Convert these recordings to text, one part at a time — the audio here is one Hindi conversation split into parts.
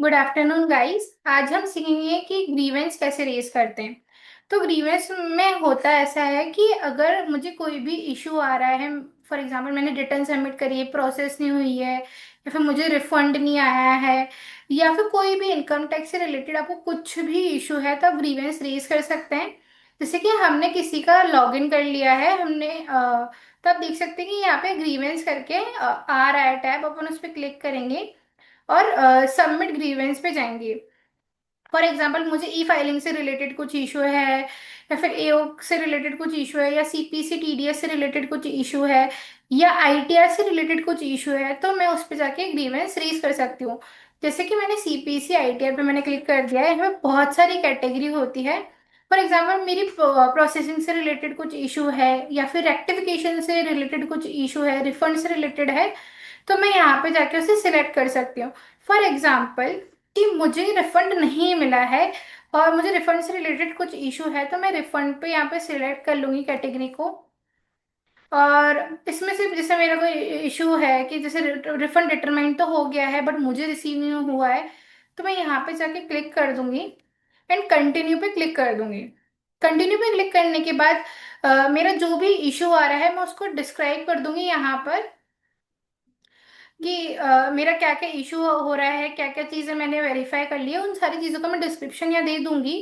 Good afternoon guys. आज हम सीखेंगे कि ग्रीवेंस कैसे रेज करते हैं। तो ग्रीवेंस में होता ऐसा है कि अगर मुझे कोई भी इशू आ रहा है, फॉर एग्जांपल मैंने रिटर्न सबमिट करी है, प्रोसेस नहीं हुई है, या फिर मुझे रिफंड नहीं आया है, या फिर कोई भी इनकम टैक्स से रिलेटेड आपको कुछ भी इशू है, तो आप ग्रीवेंस रेज कर सकते हैं। जैसे कि हमने किसी का लॉगिन कर लिया है, हमने तो आप देख सकते हैं कि यहाँ पे ग्रीवेंस करके आ रहा है टैब, अपन उस पर क्लिक करेंगे और सबमिट ग्रीवेंस पे जाएंगे। फॉर एग्जाम्पल मुझे ई फाइलिंग से रिलेटेड कुछ इशू है, या फिर एओ से रिलेटेड कुछ इशू है, या सीपीसी टीडीएस से रिलेटेड कुछ इशू है, या आईटीआर से रिलेटेड कुछ इशू है, तो मैं उस पर जाके ग्रीवेंस रेज कर सकती हूँ। जैसे कि मैंने सीपीसी आईटीआर पे मैंने क्लिक कर दिया है, इसमें बहुत सारी कैटेगरी होती है। फॉर एग्जाम्पल मेरी प्रोसेसिंग से रिलेटेड कुछ इशू है, या फिर रेक्टिफिकेशन से रिलेटेड कुछ इशू है, रिफंड से रिलेटेड है, तो मैं यहाँ पे जाके उसे सिलेक्ट कर सकती हूँ। फॉर एग्जाम्पल कि मुझे रिफंड नहीं मिला है और मुझे रिफंड से रिलेटेड कुछ इशू है, तो मैं रिफंड पे यहाँ पे सिलेक्ट कर लूंगी कैटेगरी को। और इसमें से जैसे मेरा कोई इशू है कि जैसे रिफंड डिटरमाइन तो हो गया है बट मुझे रिसीव नहीं हुआ है, तो मैं यहाँ पे जाके क्लिक कर दूंगी एंड कंटिन्यू पे क्लिक कर दूंगी। कंटिन्यू पे क्लिक करने के बाद मेरा जो भी इशू आ रहा है मैं उसको डिस्क्राइब कर दूंगी यहाँ पर, कि मेरा क्या क्या इशू हो रहा है, क्या क्या चीज़ें मैंने वेरीफाई कर ली है, उन सारी चीज़ों का मैं डिस्क्रिप्शन यहाँ दे दूंगी।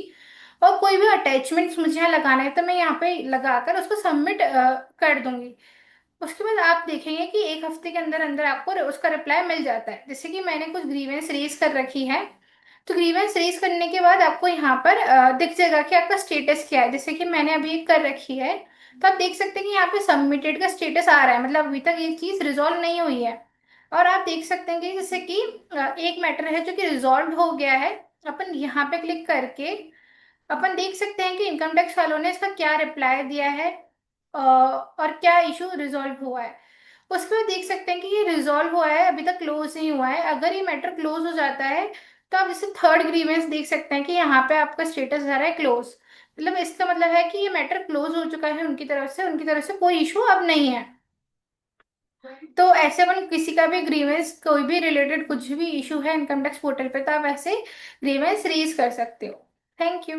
और कोई भी अटैचमेंट्स मुझे यहाँ लगाना है तो मैं यहाँ पे लगाकर उसको सबमिट कर दूंगी। उसके बाद आप देखेंगे कि एक हफ्ते के अंदर अंदर आपको उसका रिप्लाई मिल जाता है। जैसे कि मैंने कुछ ग्रीवेंस रेज कर रखी है, तो ग्रीवेंस रेज करने के बाद आपको यहाँ पर दिख जाएगा कि आपका स्टेटस क्या है। जैसे कि मैंने अभी एक कर रखी है, तो आप देख सकते हैं कि यहाँ पे सबमिटेड का स्टेटस आ रहा है, मतलब अभी तक ये चीज रिजॉल्व नहीं हुई है। और आप देख सकते हैं कि जैसे कि एक मैटर है जो कि रिजॉल्व हो गया है। अपन यहाँ पे क्लिक करके अपन देख सकते हैं कि इनकम टैक्स वालों ने इसका क्या रिप्लाई दिया है और क्या इशू रिजॉल्व हुआ है। उसके बाद देख सकते हैं कि ये रिजॉल्व हुआ है, अभी तक क्लोज नहीं हुआ है। अगर ये मैटर क्लोज हो जाता है तो आप इसे थर्ड ग्रीवेंस देख सकते हैं कि यहाँ पे आपका स्टेटस आ रहा है क्लोज। मतलब इसका मतलब है कि ये मैटर क्लोज हो चुका है उनकी तरफ से, उनकी तरफ से कोई इशू अब नहीं है। तो ऐसे अपन किसी का भी ग्रीवेंस, कोई भी रिलेटेड कुछ भी इशू है इनकम टैक्स पोर्टल पे, तो आप ऐसे ग्रीवेंस रेज कर सकते हो। Thank you.